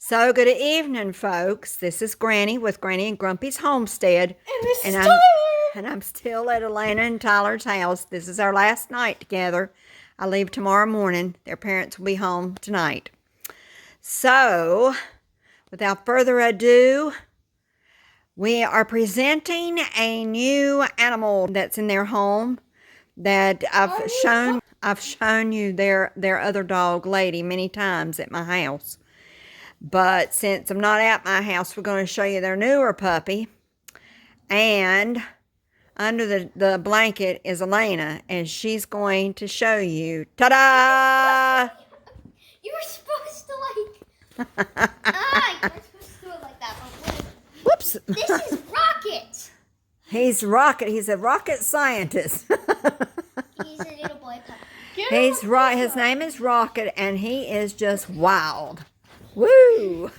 So, good evening, folks. This is Granny with Granny and Grumpy's Homestead. And this is I'm, Tyler. And I'm still at Alaina and Tyler's house. This is our last night together. I leave tomorrow morning. Their parents will be home tonight. So, without further ado, we are presenting a new animal that's in their home that I've shown you their other dog, Lady, many times at my house. But since I'm not at my house, we're going to show you their newer puppy. And under the blanket is Alaina, and she's going to show you. Ta-da! You were supposed to you were supposed to do it like that. But Whoops. this is Rocket. He's Rocket. He's a rocket scientist. He's a little boy puppy. He's right. His name is Rocket, and he is just wild. Woo!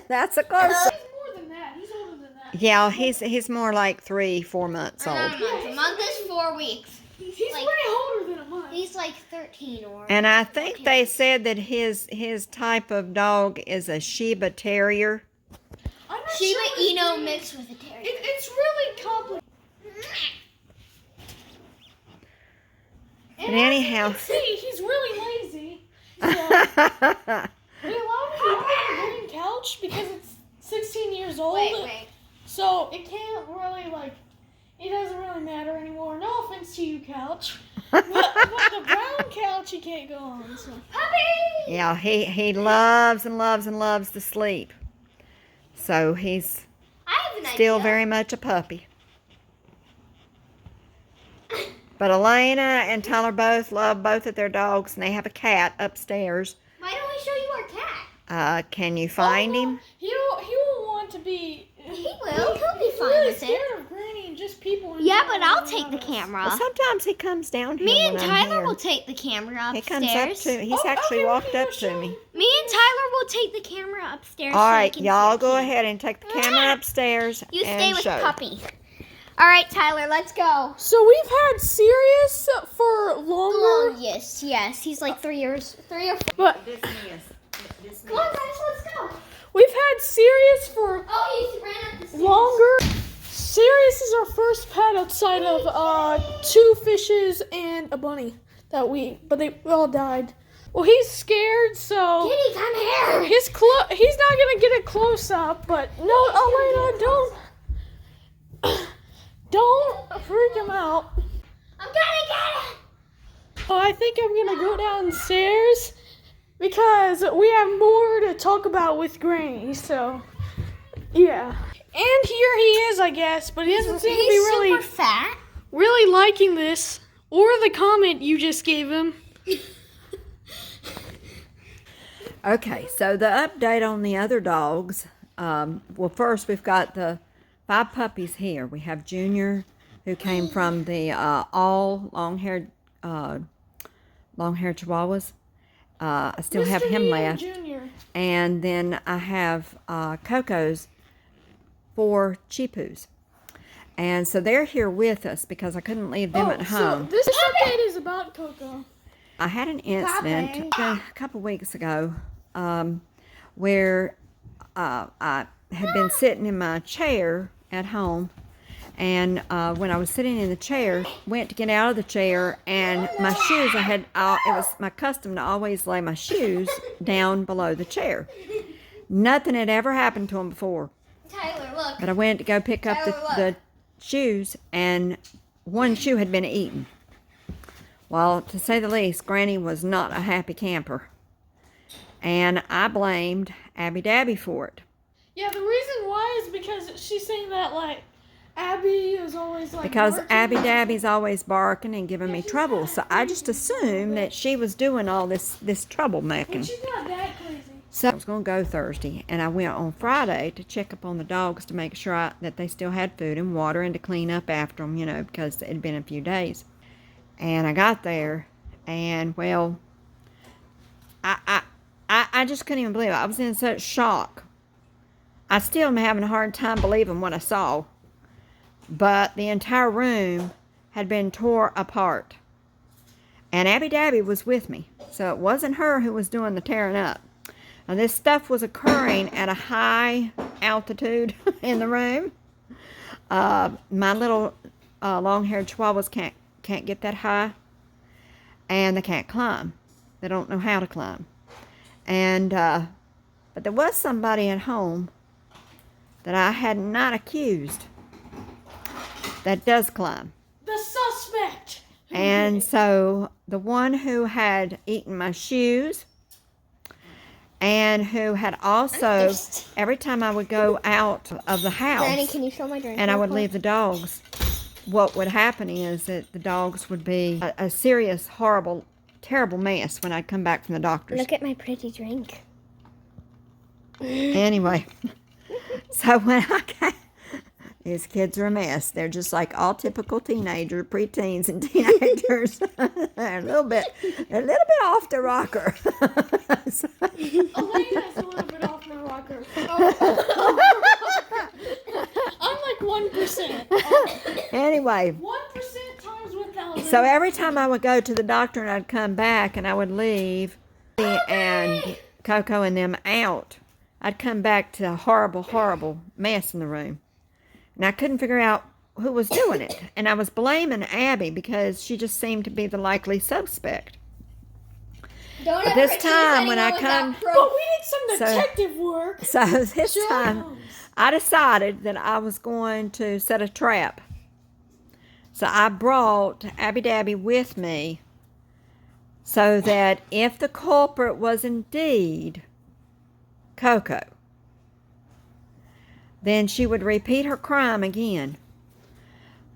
That's a close. He's more than that. He's older than that. Yeah, he's more like 3-4 months old. A month is 4 weeks. He's like, way older than a month. He's like 13 or. And I think they said that his type of dog is a Shiba Terrier. I'm not Shiba sure Inu mixed with a terrier. It's really complicated. But anyhow. See, he's really lazy. So, we allowed him to live on a green couch because it's 16 years old. Wait. So it can't really, it doesn't really matter anymore. No offense to you, couch. But the brown couch he can't go on. So. Puppy! Yeah, he loves and loves and loves to sleep. So he's I have an still idea. very much a puppy. But Alaina and Tyler both love both of their dogs, and they have a cat upstairs. Why don't we show you our cat? Can you find him? He will want to be. He will. He'll be fine really with it. scared of Granny and just people. in Yeah, general but I'll around take the us. camera. Well, sometimes he comes down here. Me and when I'm Tyler here. will take the camera He upstairs. comes up to. He's actually okay, walked we up can to show me. him. Me and Tyler will take the camera upstairs. All so right, we can y'all see go the ahead and take the camera upstairs. You and stay with show. Puppy. All right, Tyler, let's go. So we've had Sirius for longer. Yes. He's like 3 or 4. But Come on, guys, let's go. we've had Sirius for Oh, he ran up the stairs. longer. Sirius is our first pet outside of 2 fishes and a bunny but they all died. Well, he's scared, so Kitty, come here. he's not gonna get a close up. But no, Alaina, don't freak him out. I'm gonna get him. Oh, I think I'm gonna go downstairs because we have more to talk about with Granny. So, yeah. And here he is, I guess, but he doesn't seem to be super fat. really liking this or the comment you just gave him. Okay, so the update on the other dogs. Well, first we've got the 5 puppies here. We have Junior, who came from the all long-haired Chihuahuas. I still have Mr. him Neal left. Jr. And then I have Coco's 4 Chipus. And so they're here with us because I couldn't leave them at home. So this update is about Coco. I had an incident a couple weeks ago where I had been sitting in my chair at home, and when I was sitting in the chair, went to get out of the chair, and my shoes, it was my custom to always lay my shoes down below the chair. Nothing had ever happened to them before. Tyler, look. But I went to go pick up the shoes, and one shoe had been eaten. Well, to say the least, Granny was not a happy camper. And I blamed Abby Dabby for it. Yeah, the reason why is because she's saying that, Abby is always, Because barking. Abby Dabby's always barking and giving me trouble. So I just assumed that she was doing all this troublemaking. But she's not that crazy. So I was going to go Thursday, and I went on Friday to check up on the dogs to make sure that they still had food and water and to clean up after them, because it had been a few days. And I got there, and, well, I just couldn't even believe it. I was in such shock. I still am having a hard time believing what I saw. But the entire room had been tore apart. And Abby Dabby was with me. So it wasn't her who was doing the tearing up. Now, this stuff was occurring at a high altitude in the room. My little long-haired chihuahuas can't get that high, and they can't climb. They don't know how to climb. And but there was somebody at home that I had not accused that does climb. The suspect. And so the one who had eaten my shoes and who had also, every time I would go out of the house, Granny, can you show my drink? and I would leave the dogs, what would happen is that the dogs would be a serious, horrible, terrible mess when I'd come back from the doctor's. Look at my pretty drink. Anyway, so when I came, these kids are a mess. They're just like all typical teenager, preteens and teenagers. They're a little bit off the rocker. Alaina's a little bit off my rocker. I'm like 1%. Anyway, 1% times 1,000. so every time I would go to the doctor and I'd come back and I would leave and Coco and them out, I'd come back to a horrible, horrible mess in the room. And I couldn't figure out who was doing it. And I was blaming Abby because she just seemed to be the likely suspect. Don't But ever this accuse time when I anyone come, without proof. But we did some detective work. so this time Jones. I decided that I was going to set a trap. So I brought Abby Dabby with me so that if the culprit was indeed Coco, then she would repeat her crime again.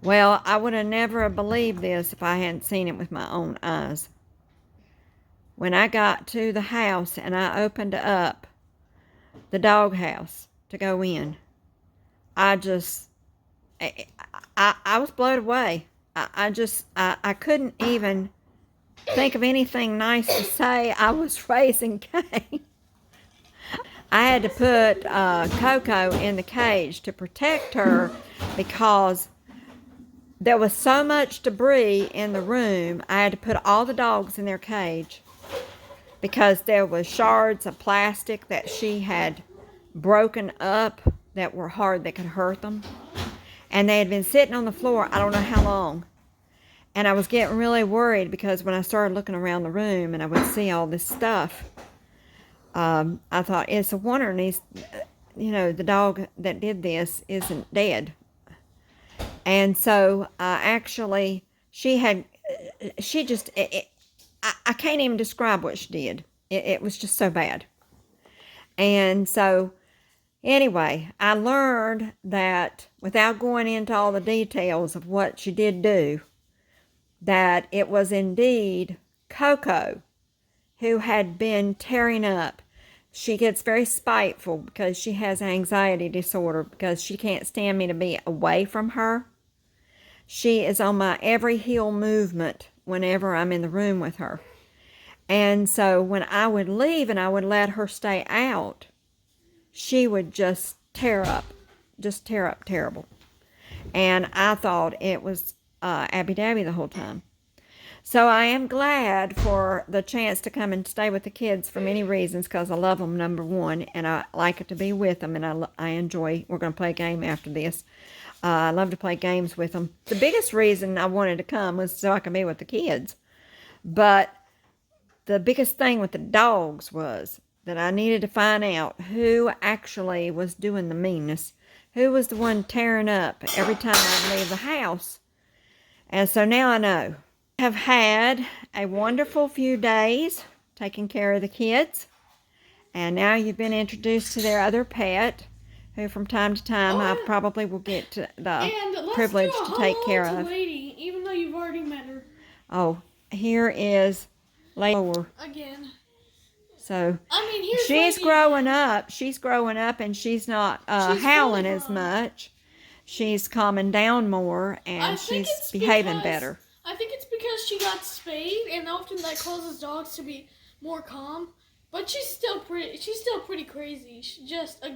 Well, I would have never believed this if I hadn't seen it with my own eyes. When I got to the house and I opened up the doghouse to go in, I was blown away. I couldn't even think of anything nice to say. I was raising Cain. I had to put Coco in the cage to protect her because there was so much debris in the room. I had to put all the dogs in their cage because there was shards of plastic that she had broken up that were hard, that could hurt them. And they had been sitting on the floor I don't know how long. And I was getting really worried because when I started looking around the room and I would see all this stuff, I thought, it's a wonder the dog that did this isn't dead. And so actually, I can't even describe what she did. It was just so bad. And so anyway, I learned that without going into all the details of what she did do, that it was indeed Coco who had been tearing up. She gets very spiteful because she has anxiety disorder because she can't stand me to be away from her. She is on my every heel movement whenever I'm in the room with her. And so when I would leave and I would let her stay out, she would just tear up terrible. And I thought it was Abby Dabby the whole time. So I am glad for the chance to come and stay with the kids for many reasons, because I love them, number one, and I like it to be with them, and I enjoy. We're going to play a game after this. I love to play games with them. The biggest reason I wanted to come was so I could be with the kids. But the biggest thing with the dogs was that I needed to find out who actually was doing the meanness, who was the one tearing up every time I'd leave the house. And so now I know. Have had a wonderful few days taking care of the kids, and now you've been introduced to their other pet, who from time to time I probably will get to the privilege to take care of. Lady, even though you've already met her. Oh, here is Lady Again. So I mean, here's she's Lady. growing up. She's growing up, and she's not howling as much. She's calming down more, and she's behaving better. I think it's because she got spayed, and often that causes dogs to be more calm. But she's still pretty crazy. She's just a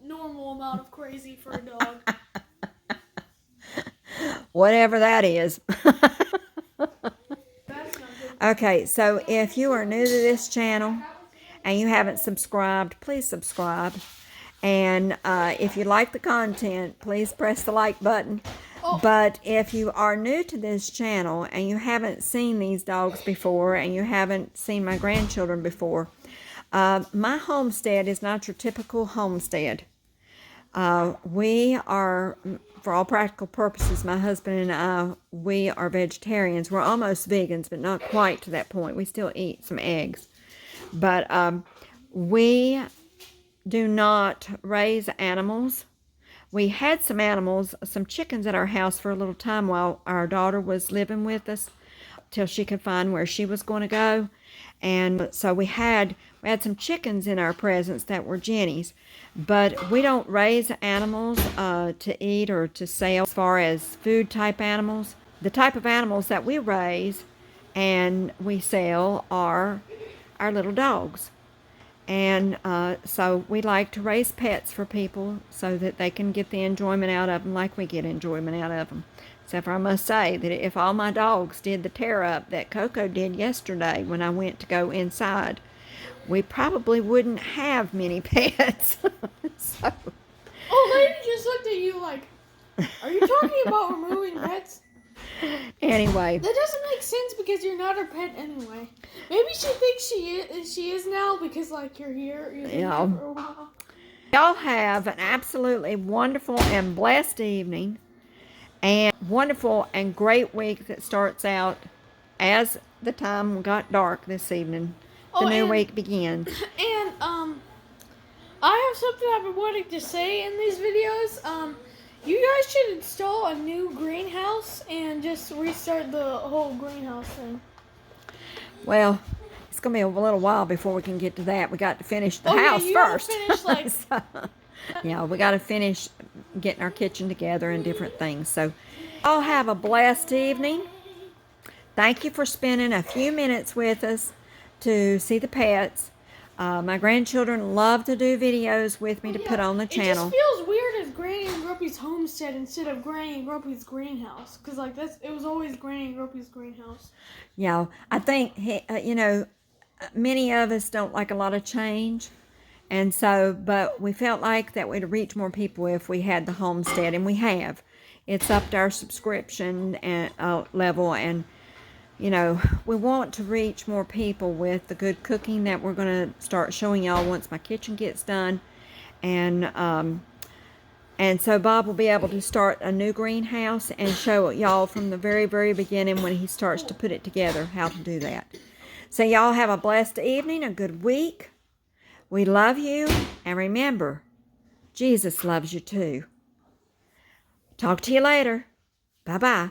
normal amount of crazy for a dog. Whatever that is. That's not good. Okay, so if you are new to this channel and you haven't subscribed, please subscribe. And if you like the content, please press the like button. But if you are new to this channel and you haven't seen these dogs before and you haven't seen my grandchildren before, my homestead is not your typical homestead. We are, for all practical purposes, my husband and I, we are vegetarians. We're almost vegans, but not quite to that point. We still eat some eggs. But we do not raise animals. We had some animals, some chickens at our house for a little time while our daughter was living with us till she could find where she was going to go. And so we had some chickens in our presence that were Jenny's. But we don't raise animals to eat or to sell as far as food type animals. The type of animals that we raise and we sell are our little dogs. And so we like to raise pets for people so that they can get the enjoyment out of them like we get enjoyment out of them. Except for I must say that if all my dogs did the tear up that Coco did yesterday when I went to go inside, we probably wouldn't have many pets. So. Oh, lady just looked at you like, are you talking about removing pets? Anyway. That doesn't make sense because you're not her pet anyway. Maybe she thinks she is now because like you're here. You've been here for a while. Y'all have an absolutely wonderful and blessed evening and wonderful and great week that starts out as the time got dark this evening. The new week begins. And I have something I've been wanting to say in these videos. You guys should install a new greenhouse and just restart the whole greenhouse thing. Well, it's going to be a little while before we can get to that. We got to finish the house first. Finish, yeah, we got to finish getting our kitchen together and different things. So, y'all have a blessed evening. Thank you for spending a few minutes with us to see the pets. My grandchildren love to do videos with me to put on the channel. It just feels weird as Granny and Grumpy's homestead instead of Granny and Grumpy's greenhouse. Because like it was always Granny and Grumpy's greenhouse. Yeah, I think, many of us don't like a lot of change. And so, but we felt like that we'd reach more people if we had the homestead. And we have. It's upped our subscription and level, and we want to reach more people with the good cooking that we're going to start showing y'all once my kitchen gets done. And so Bob will be able to start a new greenhouse and show y'all from the very, very beginning when he starts to put it together how to do that. So y'all have a blessed evening, a good week. We love you. And remember, Jesus loves you too. Talk to you later. Bye-bye.